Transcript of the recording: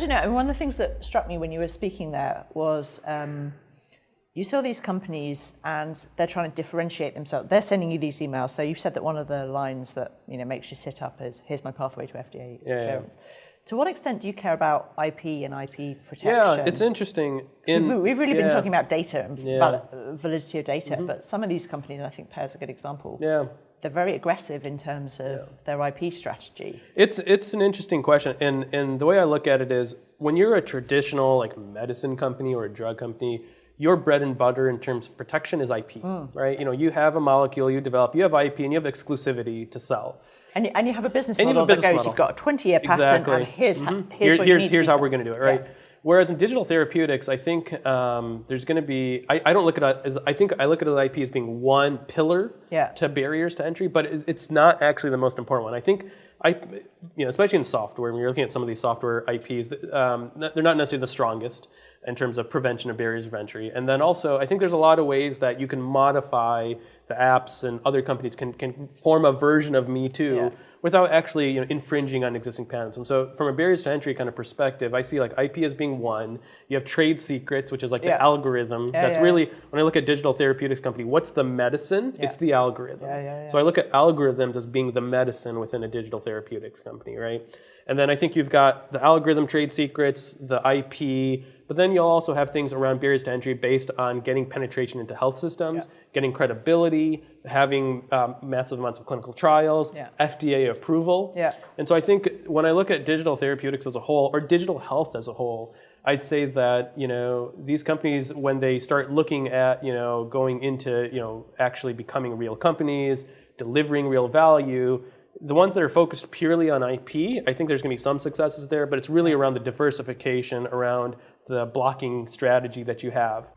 don't know. And one of the things that struck me when you were speaking there was you saw these companies and they're trying to differentiate themselves. They're sending you these emails. So you've said that one of the lines that makes you sit up is, "Here's my pathway to FDA clearance." To what extent do you care about IP and IP protection? Yeah, it's interesting. We've really been talking about data and validity of data, but some of these companies, and I think Pear's a good example, they're very aggressive in terms of their IP strategy. It's an interesting question, and the way I look at it is, when you're a traditional like medicine company or a drug company, your bread and butter in terms of protection is IP, right? You have a molecule you develop, you have IP, and you have exclusivity to sell. And you have a business model that goes, you've got a 20-year patent, and here's how we're going to do it, right? Yeah. Whereas in digital therapeutics, I think there's going to be, I don't look at it as, I look at IP as being one pillar to barriers to entry, but it's not actually the most important one. I think, especially in software, when you're looking at some of these software IPs, they're not necessarily the strongest in terms of prevention of barriers of entry. And then also, I think there's a lot of ways that you can modify the apps, and other companies can form a version of Me Too without actually infringing on existing patents. And so from a barriers to entry kind of perspective, I see like IP as being one. You have trade secrets, which is like the algorithm. That's really, when I look at digital therapeutics company, what's the medicine? It's the algorithm. So I look at algorithms as being the medicine within a digital therapeutics company, right? And then I think you've got the algorithm trade secrets, the IP, but then you'll also have things around barriers to entry based on getting penetration into health systems, getting credibility, having massive amounts of clinical trials, FDA approval. And so I think when I look at digital therapeutics as a whole, or digital health as a whole, I'd say that these companies, when they start looking at going into actually becoming real companies, delivering real value, the ones that are focused purely on IP, I think there's going to be some successes there, but it's really around the diversification, around the blocking strategy that you have.